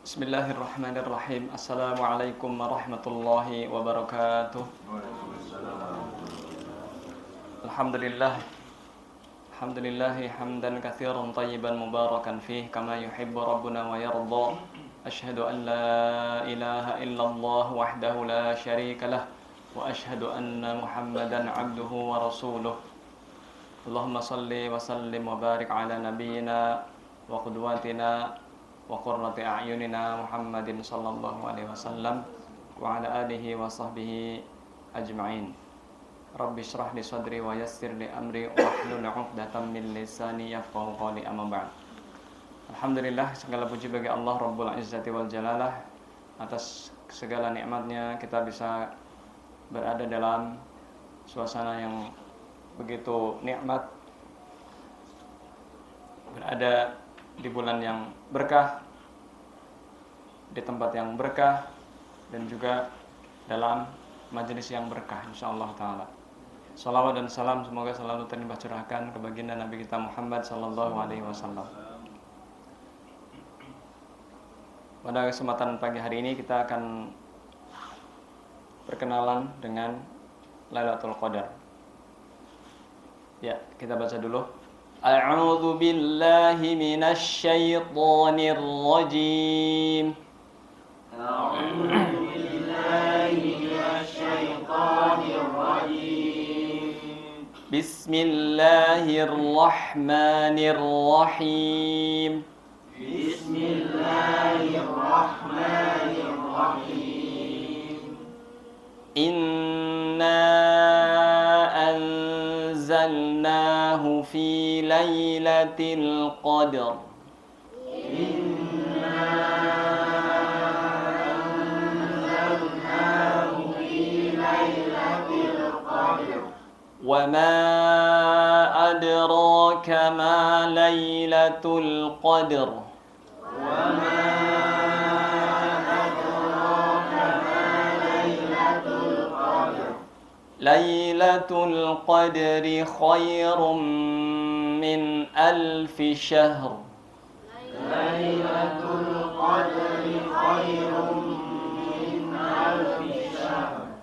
Bismillahirrahmanirrahim. Assalamualaikum warahmatullahi wabarakatuh. Alhamdulillah. Alhamdulillahi hamdan katsiran tayyiban mubarakan fih kama yuhibbu rabbuna wa yarda. Asyhadu an la ilaha illallah wahdahu la syarika lah wa asyhadu anna Muhammadan abduhu wa rasuluh. Allahumma salli wa sallim wa barik ala nabiyyina wa qudwatina wa qurrati a'yunina Muhammadin sallallahu alaihi wasallam wa ala alihi wa sahbihi ajma'in. Rabbi shrah li sadri wa yassir li amri wahlul 'uqdatam min lisani yafqahu qawli, amma ba'd. Alhamdulillah, segala puji bagi Allah Rabbul Izzati wal Jalalah. Atas segala nikmatnya kita bisa berada dalam suasana yang begitu nikmat, berada di bulan yang berkah, di tempat yang berkah, dan juga dalam majelis yang berkah, insyaallah ta'ala. Salawat dan salam semoga selalu terlimpah curahkan ke baginda Nabi kita Muhammad sallallahu alaihi wasallam. Pada kesempatan pagi hari ini kita akan perkenalan dengan Lailatul Qadar. Ya, kita baca dulu. A'udzu billahi minasy syaithanir rajim. A'udzu billahi minasy syaithanir rajim. Bismillahirrahmanirrahim. Bismillahirrahmanirrahim. Inna anzalnahu fi lailatul qadar. Inna anzalnahu fi lailatul qadar. Wa ma adraka ma lailatul qadar. Wa ma Lailatul Qadri khairum min alfi syahr. Lailatul Qadri khairum min alfi syahr.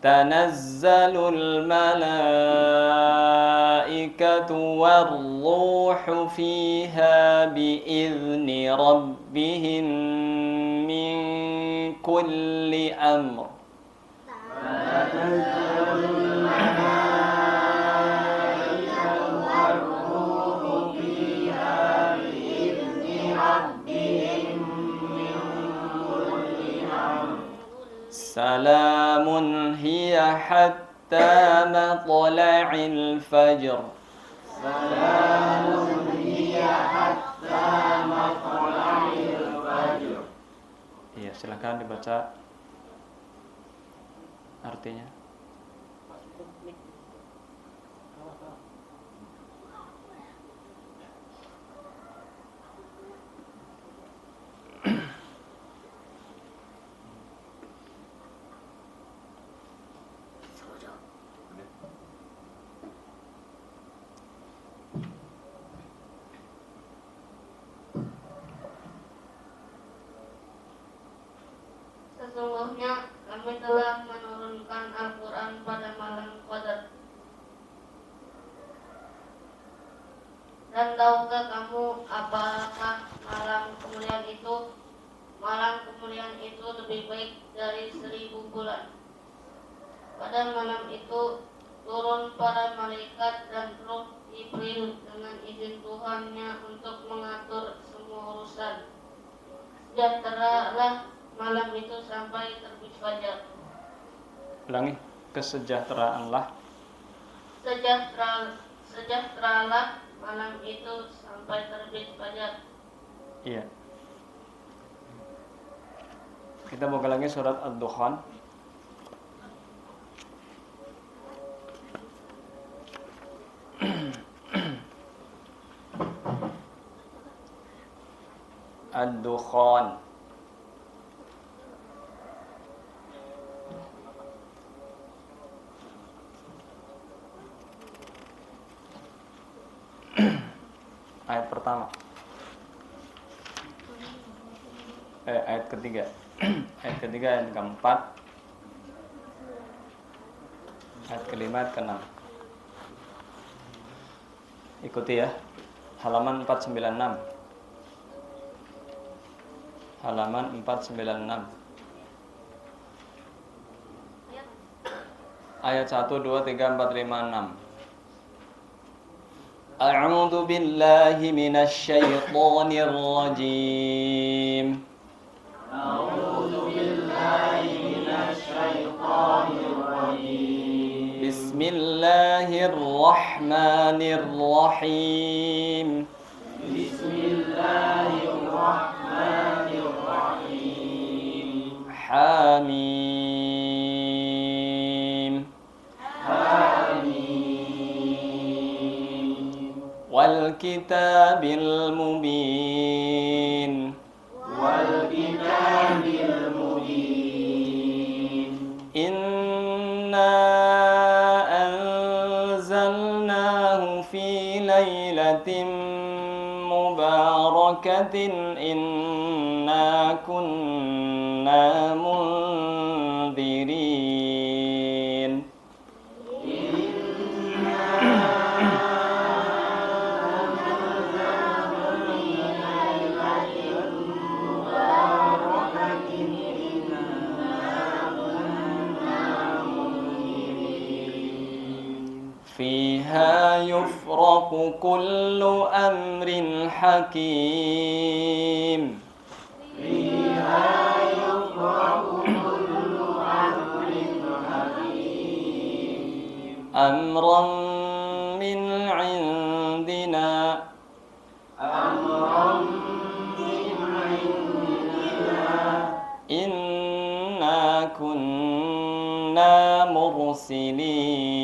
Tanazzalul malaikatu war-ruhu fiha bi'izni rabbihim min kulli amr. Salamun hiya hatta matla'il fajr. Salamun hiya hatta matla'il fajr. Iya, silakan dibaca artinya. Sesungguhnya kami telah menurunkan Al-Quran pada malam Qadar. Dan tahukah kamu apakah malam kemuliaan itu? Malam kemuliaan itu lebih baik dari 1000 bulan. Pada malam itu turun para malaikat dan Ruh Jibril dengan izin Tuhannya untuk mengatur semua urusan. Sejahteralah malam itu sampai terbit fajar. Ulangi, kesejahteraanlah. Sejahteralah malam itu sampai terbit fajar. Iya. Kita buka lagi surat Ad-Dukhan. Ad-Dukhan. Ayat pertama. ayat ketiga. Ayat ketiga, ayat keempat, ayat kelima, ayat keenam. Ikuti ya. Halaman 496. Halaman 496. Ayat 1, 2, 3, 4, 5, 6. A'udzu billahi minasy syaithanir rajim. A'udzu billahi minasy syaithanir rajim. Bismillahirrahmanirrahim. Bismillahirrahmanirrahim. Hamim. والكتاب المبين والكتاب المبين إنا أنزلناه في ليلة مباركة إنا كنا منذرين فيها يفرق كل أمر حكيم فيها يفرق كل أمر حكيم أمرا من عندنا أمرا من عندنا إنا كنا مرسلين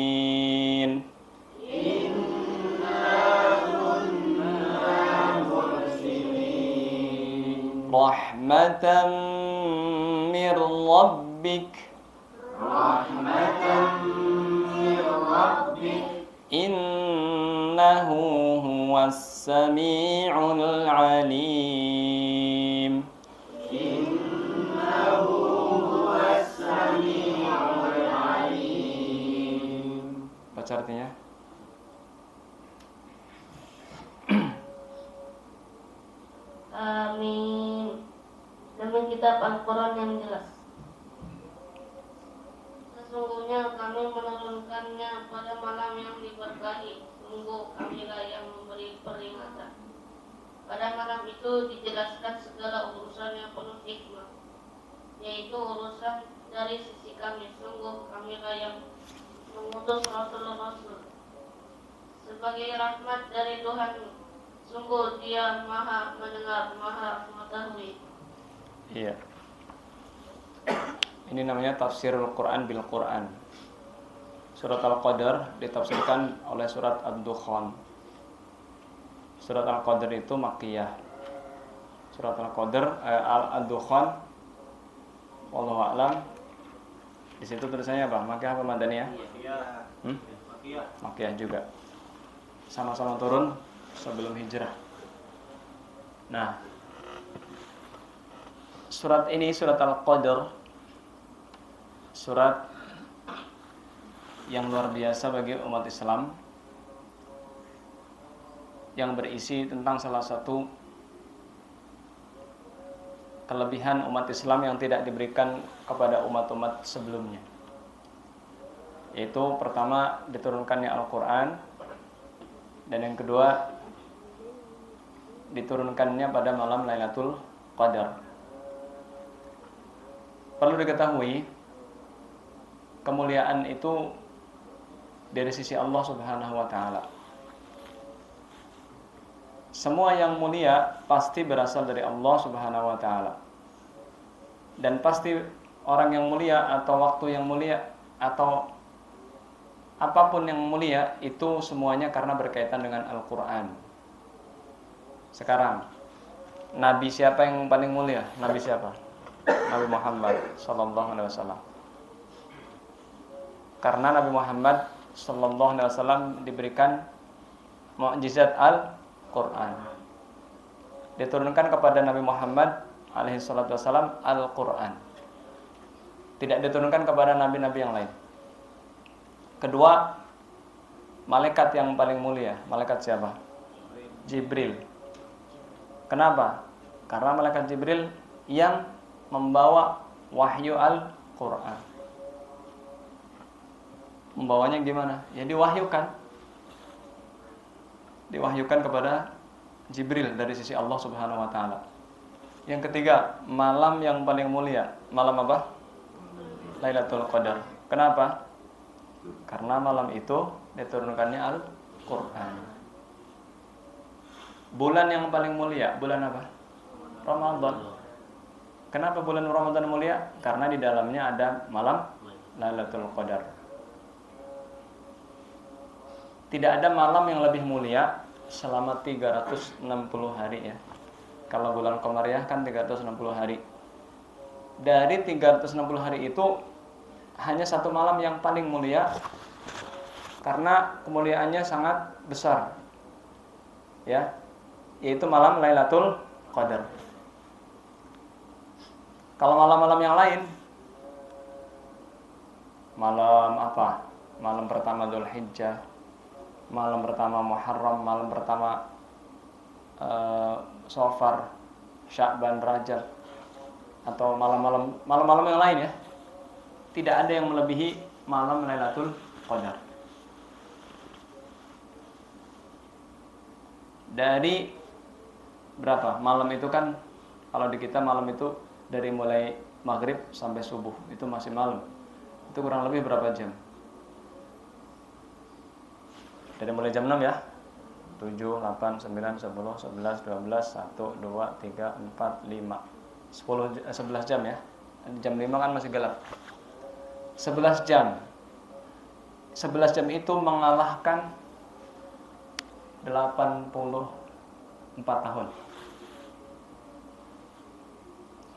رحمة من ربك إنه هو السميع العليم إنه هو السميع العليم. Baca artinya. Amin. Demi kitab Al-Quran yang jelas. Sesungguhnya kami menurunkannya pada malam yang diberkahi. Sungguh kamilah yang memberi peringatan. Pada malam itu dijelaskan segala urusan yang penuh hikmah, yaitu urusan dari sisi kami. Sungguh kamilah yang mengutus Rasul-Rasul sebagai rahmat dari Tuhan. Sungguh Dia Maha mendengar, Maha mengetahui. Iya. Ini namanya tafsirul Quran bil Quran. Surat Al-Qadar ditafsirkan oleh surat Ad-Dukhan. Surat Al-Qadar itu Makkiyah. Surat Al-Qadar Ad-Dukhan, wallahu a'lam. Di situ tulisannya apa? Makkiyah apa Madaniyah? Makkiyah. Makkiyah juga. Sama-sama turun sebelum hijrah. Nah, surat ini, surat Al-Qadar, surat yang luar biasa bagi umat Islam, yang berisi tentang salah satu kelebihan umat Islam yang tidak diberikan kepada umat-umat sebelumnya, yaitu pertama diturunkannya Al-Quran, dan yang kedua diturunkannya pada malam Lailatul Qadar. Perlu diketahui, kemuliaan itu dari sisi Allah Subhanahu wa taala. Semua yang mulia pasti berasal dari Allah Subhanahu wa taala. Dan pasti orang yang mulia atau waktu yang mulia atau apapun yang mulia itu semuanya karena berkaitan dengan Al-Qur'an. Sekarang, Nabi siapa yang paling mulia? Nabi siapa? Nabi Muhammad sallallahu alaihi wasallam. Karena Nabi Muhammad sallallahu alaihi wasallam diberikan mukjizat Al-Qur'an. Diturunkan kepada Nabi Muhammad alaihi salatu wassalam Al-Quran. Tidak diturunkan kepada nabi-nabi yang lain. Kedua, malaikat yang paling mulia. Malaikat siapa? Jibril. Kenapa? Karena malaikat Jibril yang membawa wahyu Al-Quran. Membawanya gimana? Ya diwahyukan. Diwahyukan kepada Jibril dari sisi Allah Subhanahu wa taala. Yang ketiga, malam yang paling mulia. Malam apa? Lailatul Qadar. Kenapa? Karena malam itu diturunkannya Al-Quran. Bulan yang paling mulia, bulan apa? Ramadan. Kenapa bulan Ramadan mulia? Karena di dalamnya ada malam Lailatul Qadar. Tidak ada malam yang lebih mulia selama 360 hari ya. Kalau bulan Qamariyah kan 360 hari. Dari 360 hari itu hanya satu malam yang paling mulia karena kemuliaannya sangat besar. Ya, yaitu malam Lailatul Qadar. Kalau malam-malam yang lain, malam apa? Malam pertama Dzulhijjah, malam pertama Muharram, malam pertama Safar, Sya'ban, Rajab, atau malam-malam yang lain ya. Tidak ada yang melebihi malam Lailatul Qadar. Dari berapa? Malam itu kan kalau di kita malam itu dari mulai maghrib sampai subuh itu masih malam. Itu kurang lebih berapa jam? Dari mulai jam 6 ya. 7, 8, 9, 10, 11, 12, 1, 2, 3, 4, 5 11 jam ya. Jam 5 kan masih gelap. 11 jam. 11 jam itu mengalahkan 84 tahun.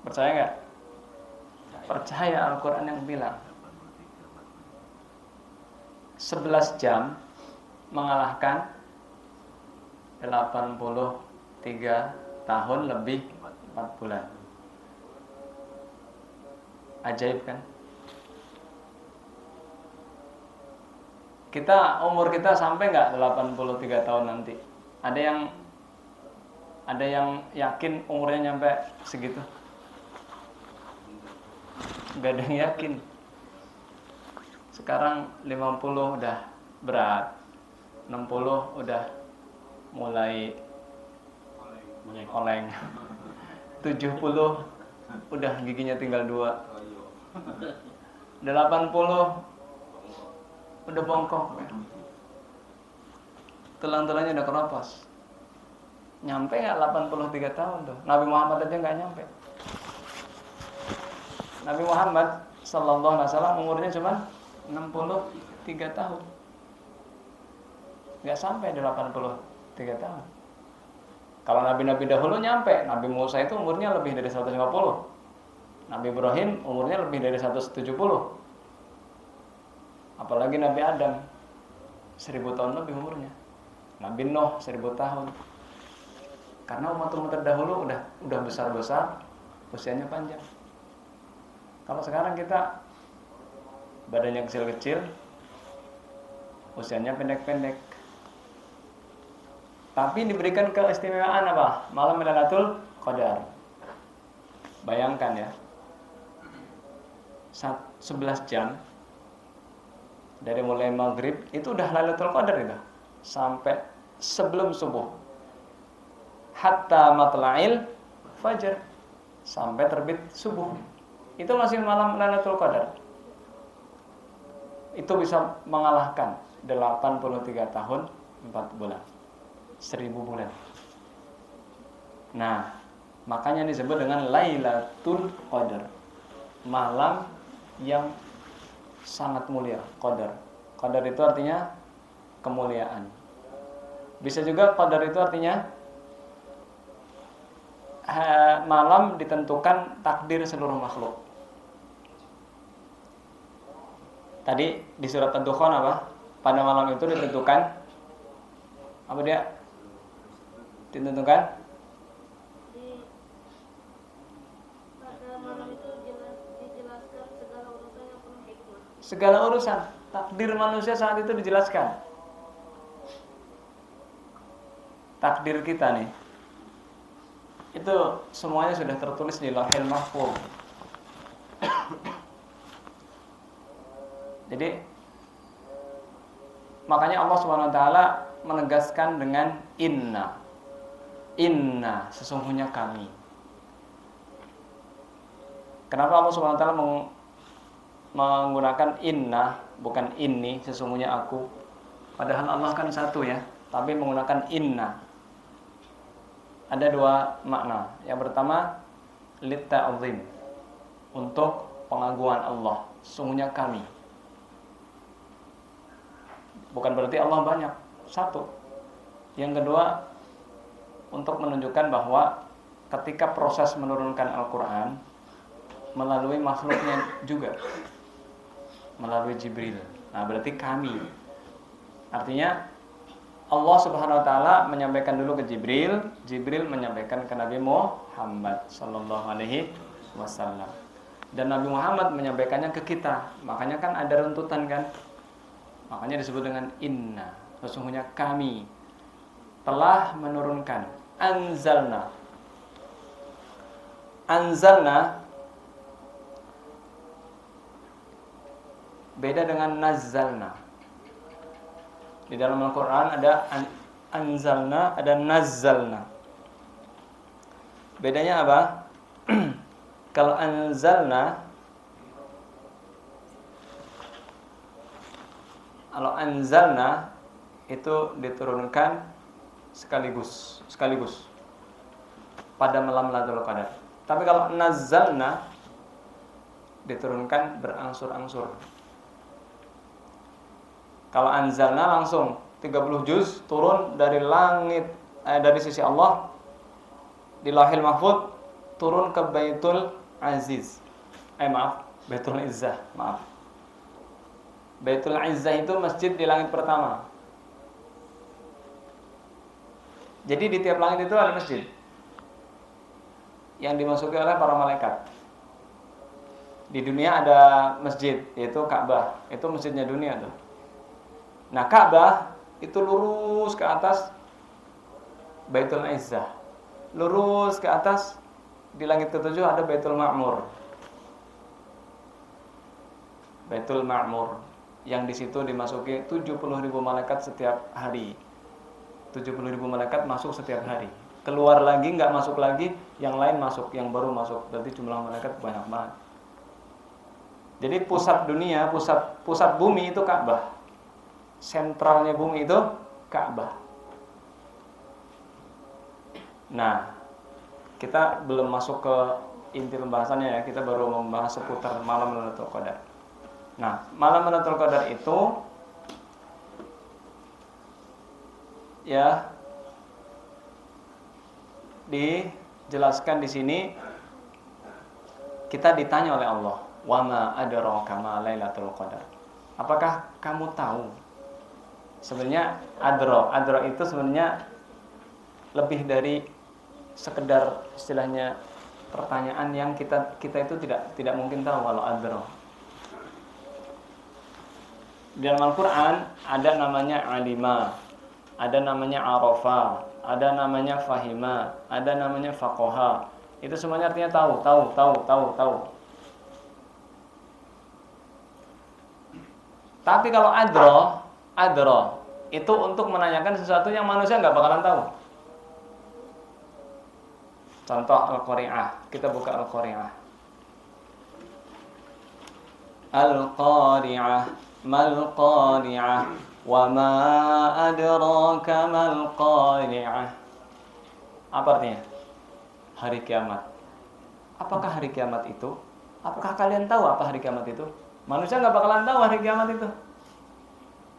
Percaya nggak? Percaya, Al-Quran yang bilang 11 jam mengalahkan 83 tahun lebih 4 bulan. Ajaib kan? Umur kita sampai nggak 83 tahun nanti? Ada yang yakin umurnya nyampe segitu? Nggak ada yang yakin. Sekarang 50 udah berat, 60 udah mulai oleng, 70 udah giginya tinggal 2, 80 udah bongkok, tulang-tulangnya udah keropos. Nyampe nggak 83 tahun tuh? Nabi Muhammad aja nggak nyampe. Nabi Muhammad sallallahu alaihi wasallam umurnya cuma 63 tahun. Nggak sampai 83 tahun. Kalau nabi-nabi dahulu nyampe. Nabi Musa itu umurnya lebih dari 150. Nabi Ibrahim umurnya lebih dari 170. Apalagi Nabi Adam 1000 tahun lebih umurnya. Nabi Nuh 1000 tahun. Karena umat-umat terdahulu udah besar-besar, usianya panjang. Kalau sekarang kita badannya kecil-kecil, usianya pendek-pendek. Tapi diberikan keistimewaan apa? Malam Lailatul Qadar. Bayangkan ya, 11 jam dari mulai maghrib itu udah Lailatul Qadar itu sampai sebelum subuh, hatta matla'il fajar, sampai terbit subuh, itu masih malam Lailatul Qadar. Itu bisa mengalahkan 83 tahun 4 bulan, 1000 bulan. Nah, makanya disebut dengan Lailatul Qadar, malam yang sangat mulia. Qadar itu artinya kemuliaan. Bisa juga qadar itu artinya malam ditentukan takdir seluruh makhluk. Tadi di surat Ad-Dukhan apa? Pada malam itu ditentukan apa dia? Ditentukan Segala urusan, takdir manusia saat itu dijelaskan. Takdir kita nih, itu semuanya sudah tertulis di Lauhul Mahfuz. Jadi makanya Allah Subhanahu wa taala menegaskan dengan inna. Inna, sesungguhnya kami. Kenapa Allah Subhanahu wa taala menggunakan inna, bukan inni, sesungguhnya aku? Padahal Allah kan satu ya, tapi menggunakan inna. Ada dua makna. Yang pertama, litta'zim, untuk pengagungan Allah, sesungguhnya kami. Bukan berarti Allah banyak, satu. Yang kedua, untuk menunjukkan bahwa ketika proses menurunkan Al-Quran melalui makhluknya juga, melalui Jibril. Nah, berarti kami. Artinya Allah Subhanahu wa taala menyampaikan dulu ke Jibril, Jibril menyampaikan ke Nabi Muhammad sallallahu alaihi wasallam. Dan Nabi Muhammad menyampaikannya ke kita. Makanya kan ada runtutan kan? Makanya disebut dengan inna, sesungguhnya kami telah menurunkan. Anzalna. Anzalna beda dengan nazzalna. Di dalam Al-Quran ada anzalna, ada nazzalna. Bedanya apa? Kalau anzalna, itu diturunkan sekaligus pada malam Lailatul Qadar. Tapi kalau nazzalna diturunkan berangsur-angsur. Kalau anzalna langsung 30 juz turun dari langit, dari sisi Allah di Lauhul Mahfuz, turun ke Baitul Aziz. Baitul Izzah, maaf. Baitul Izzah itu masjid di langit pertama. Jadi di tiap langit itu ada masjid yang dimasuki oleh para malaikat. Di dunia ada masjid, yaitu Ka'bah. Itu masjidnya dunia tuh. Nah, Ka'bah itu lurus ke atas Baitul Izzah. Lurus ke atas di langit ketujuh ada Baitul Ma'mur. Baitul Ma'mur yang di situ dimasuki 70.000 malaikat setiap hari. 70.000 malaikat masuk setiap hari. Keluar lagi, nggak masuk lagi, yang lain masuk, yang baru masuk. Berarti jumlah malaikat banyak banget. Jadi pusat dunia, pusat bumi itu Ka'bah. Sentralnya bumi itu Ka'bah. Nah, kita belum masuk ke inti pembahasannya ya. Kita baru membahas seputar malam Lailatul Qadar. Nah, malam Lailatul Qadar itu ya dijelaskan di sini. Kita ditanya oleh Allah, "Wa ma adraka ma Lailatul Qadar?" Apakah kamu tahu? Sebenarnya adro itu sebenarnya lebih dari sekedar istilahnya pertanyaan yang kita itu tidak mungkin tahu kalau adro. Di dalam Al-Quran ada namanya alima, ada namanya arafa, ada namanya fahima, ada namanya faqaha. Itu semuanya artinya tahu. Tapi kalau adro itu untuk menanyakan sesuatu yang manusia nggak bakalan tahu. Contoh Al-Qari'ah. Kita buka Al-Qari'ah. Al-Qari'ah, mal Qari'ah, wa ma adraka mal Qari'ah. Apa artinya? Hari kiamat. Apakah hari kiamat itu? Apakah kalian tahu apa hari kiamat itu? Manusia nggak bakalan tahu hari kiamat itu.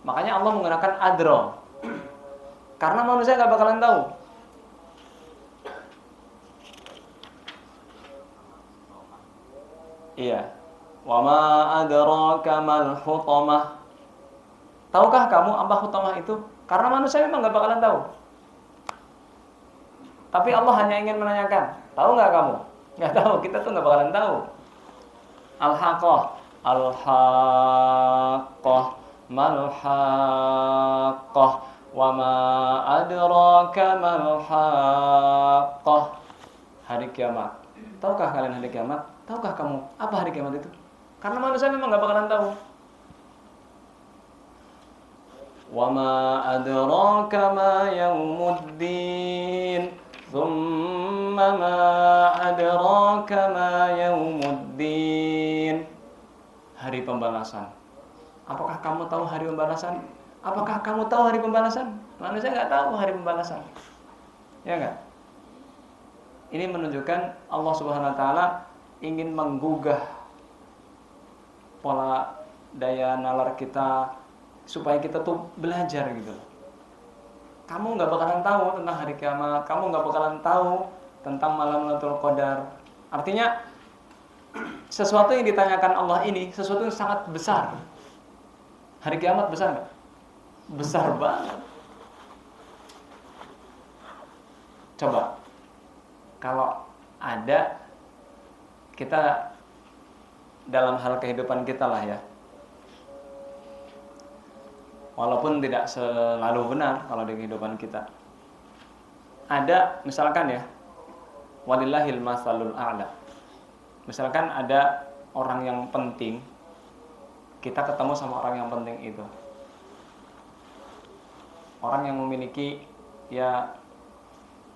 Makanya Allah menggunakan adro, karena manusia nggak bakalan tahu. Iya. Wa ma adraka mal hutamah. Tahukah kamu apa hutamah itu? Karena manusia memang nggak bakalan tahu. Tapi Allah hanya ingin menanyakan, tahu nggak kamu? Nggak tahu, kita tuh nggak bakalan tahu. Al-Haqqah. Al-haqqah mal haqqah wa ma adraka mal haqqah. Hari kiamat. Tahukah kalian hari kiamat? Tahukah kamu apa hari kiamat itu? Karena manusia memang nggak bakalan tahu. Wa ma adraka ma yaumuddin. Tsumma ma adraka ma yaumuddin. Hari pembalasan. Apakah kamu tahu hari pembalasan? Apakah kamu tahu hari pembalasan? Manusia nggak tahu hari pembalasan. Ya nggak? Ini menunjukkan Allah Subhanahu Wa Taala ingin menggugah pola daya nalar kita supaya kita tuh belajar gitu. Kamu nggak bakalan tahu tentang hari kiamat, kamu nggak bakalan tahu tentang malam Lailatul Qadar. Artinya sesuatu yang ditanyakan Allah ini sesuatu yang sangat besar. Hari kiamat besar nggak? Besar banget. Coba kalau ada kita dalam hal kehidupan kita lah ya, walaupun tidak selalu benar kalau di kehidupan kita. Ada misalkan ya, walillahil masalul a'la. Misalkan ada orang yang penting, kita ketemu sama orang yang penting itu. Orang yang memiliki ya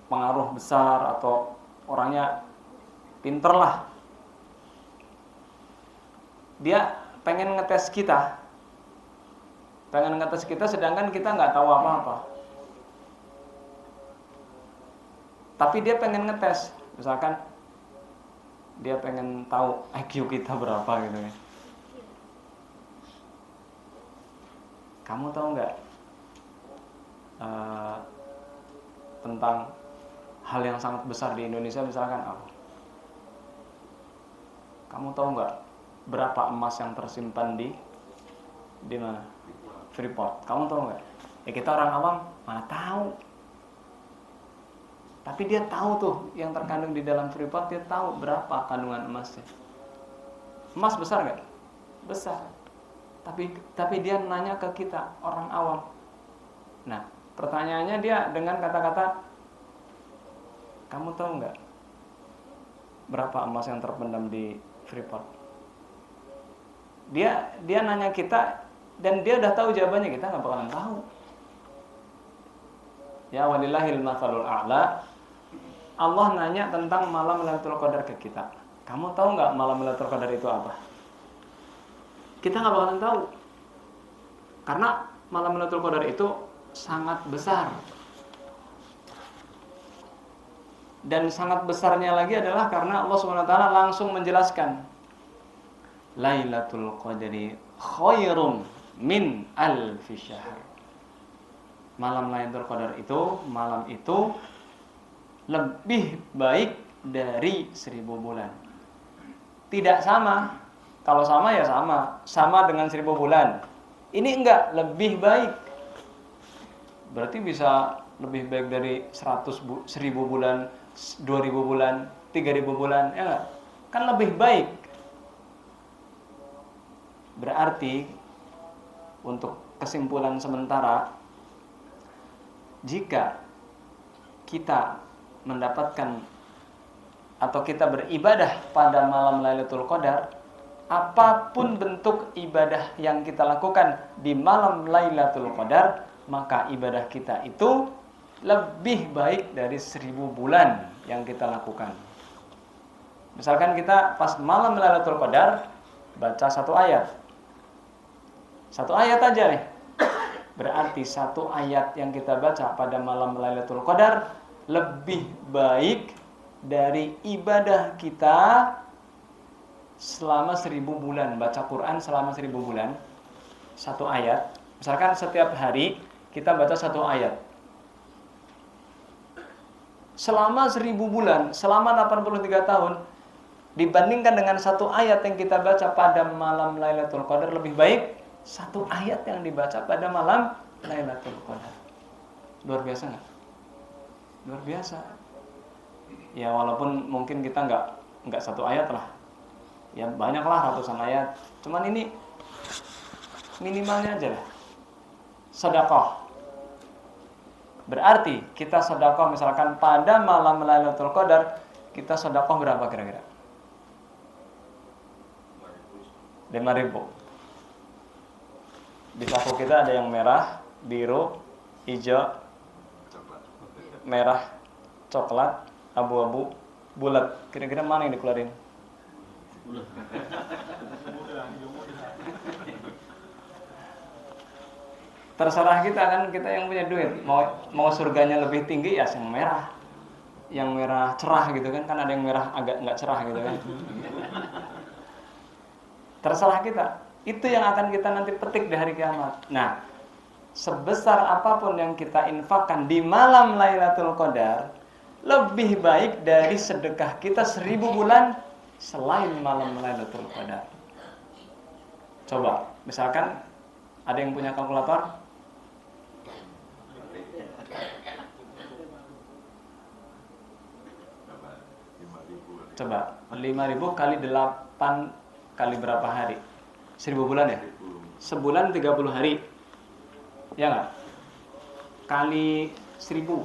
pengaruh besar atau orangnya pinter lah. Dia pengen ngetes kita. Sedangkan kita nggak tahu apa-apa. Tapi dia pengen ngetes. Misalkan dia pengen tahu IQ kita berapa gitu ya. Kamu tahu nggak tentang hal yang sangat besar di Indonesia misalkan apa? Kamu tahu nggak berapa emas yang tersimpan di mana? Freeport. Kamu tahu nggak? Ya kita orang awam mana tahu. Tapi dia tahu tuh yang terkandung di dalam Freeport, dia tahu berapa kandungan emasnya. Emas besar nggak? Besar. Tapi dia nanya ke kita orang awam. Nah, pertanyaannya dia dengan kata-kata, kamu tahu nggak berapa emas yang terpendam di Freeport? Dia nanya kita dan dia udah tahu jawabannya, kita nggak bakalan tahu. Ya walillahil matsalul a'la. Allah nanya tentang malam Lailatul Qadar ke kita. Kamu tahu nggak malam Lailatul Qadar itu apa? Kita nggak bakalan tahu. Karena malam Lailatul Qadar itu sangat besar. Dan sangat besarnya lagi adalah karena Allah Subhanahu wa taala langsung menjelaskan Lailatul Qadri khairum min alfi syahr. Malam Lailatul Qadar itu, malam itu lebih baik dari 1000 bulan. Tidak sama. Kalau sama ya sama dengan 1000 bulan. Ini enggak, lebih baik. Berarti bisa lebih baik dari 1000 bulan, 2000 bulan, 3000 bulan, ya enggak? Kan lebih baik. Berarti untuk kesimpulan sementara, jika kita mendapatkan atau kita beribadah pada malam Lailatul Qadar, apapun bentuk ibadah yang kita lakukan di malam Lailatul Qadar, maka ibadah kita itu lebih baik dari 1000 bulan yang kita lakukan. Misalkan kita pas malam Lailatul Qadar baca satu ayat. Satu ayat aja nih. Berarti satu ayat yang kita baca pada malam Lailatul Qadar lebih baik dari ibadah kita selama 1000 bulan. Baca Quran selama 1000 bulan. Satu ayat. Misalkan setiap hari kita baca satu ayat. Selama 1000 bulan, selama 83 tahun, dibandingkan dengan satu ayat yang kita baca pada malam Lailatul Qadar, lebih baik satu ayat yang dibaca pada malam Lailatul Qadar. Luar biasa nggak? Luar biasa. Ya walaupun mungkin kita nggak satu ayat lah. Ya banyaklah ratusan ayat. Cuman ini minimalnya aja lah. Sedekah. Berarti kita sedekah misalkan pada malam Lailatul Qadar, kita sedekah berapa kira-kira? 5.000. Di saku kita ada yang merah, biru, hijau, merah, coklat, abu-abu, bulat. Kira-kira mana yang dikeluarin? Terserah kita kan, kita yang punya duit. Mau surganya lebih tinggi ya yang merah. Yang merah cerah gitu kan ada yang merah agak nggak cerah gitu kan. Terserah kita. Itu yang akan kita nanti petik di hari kiamat. Nah, sebesar apapun yang kita infakkan di malam Lailatul Qadar, lebih baik dari sedekah kita 1000 bulan selain malam Lailatul Qadar. Coba, misalkan ada yang punya kalkulator? Coba, 5.000 kali 8 kali berapa hari? 1000 bulan ya? Sebulan 30 hari. Ya nggak? Kali 1000.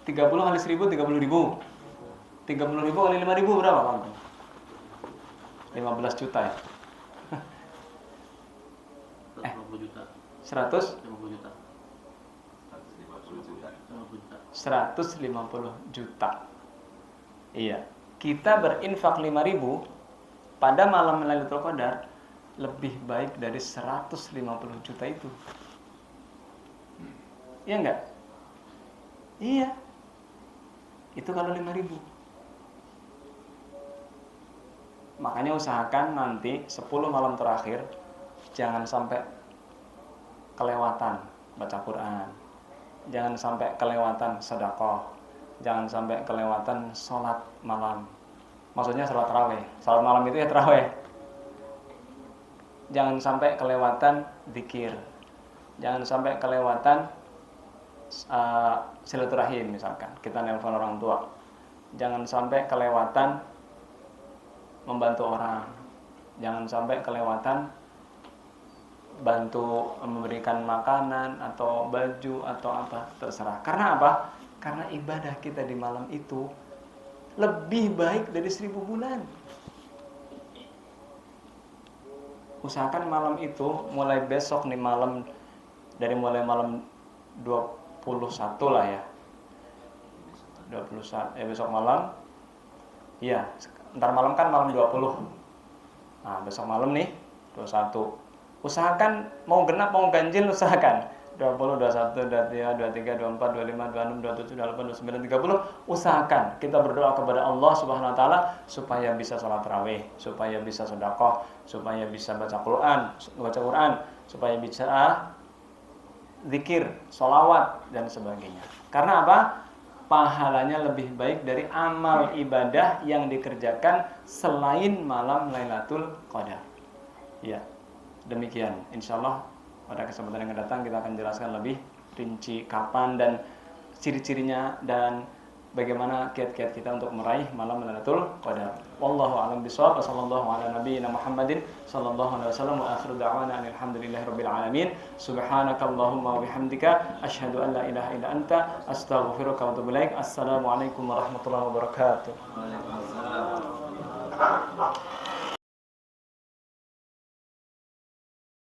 30 kali 1000, 30.000. 30.000 kali 5.000 berapa, Bang? 15 juta ya? 150 juta. 150 juta. 150 juta. Iya. Kita berinfak 5.000 pada malam Lailatul Qadar lebih baik dari 150 juta itu. Iya enggak? Iya. Itu kalau 5.000. Makanya usahakan nanti 10 malam terakhir jangan sampai kelewatan baca Quran. Jangan sampai kelewatan sedekah. Jangan sampai kelewatan sholat malam. Maksudnya sholat tarawih. Sholat malam itu ya tarawih. Jangan sampai kelewatan zikir. Jangan sampai kelewatan silaturahim misalkan. Kita nelpon orang tua. Jangan sampai kelewatan membantu orang. Jangan sampai kelewatan bantu memberikan makanan atau baju atau apa, terserah. Karena apa? Karena ibadah kita di malam itu lebih baik dari 1000 bulan. Usahakan malam itu mulai besok nih malam, dari mulai malam 21 lah ya. 21 besok malam. Iya, ntar malam kan malam 20. Nah, besok malam nih 21. Usahakan mau genap mau ganjil usahakan. 20, 21, 22, 23, 24, 25, 26, 27, 28, 29, 30. Usahakan kita berdoa kepada Allah Subhanahu wa taala supaya bisa salat tarawih, supaya bisa sedekah, supaya bisa baca Quran, supaya bisa zikir, sholawat dan sebagainya. Karena apa? Pahalanya lebih baik dari amal ibadah yang dikerjakan selain malam Lailatul Qadar. Ya. Demikian, insyaallah pada kesempatan yang akan datang kita akan jelaskan lebih rinci kapan dan ciri-cirinya dan bagaimana kiat-kiat kita untuk meraih malam Lailatul Qadar. Wallahu a'lam bishawab. Wassallallahu ala nabiyyina Muhammadin sallallahu alaihi wasallam wa akhiru da'wana alhamdulillahirabbil alamin. Subhanakallahumma wa bihamdika asyhadu an la ilaha illa anta astaghfiruka wa atubu ilaik. Assalamualaikum warahmatullahi wabarakatuh. Waalaikumsalam.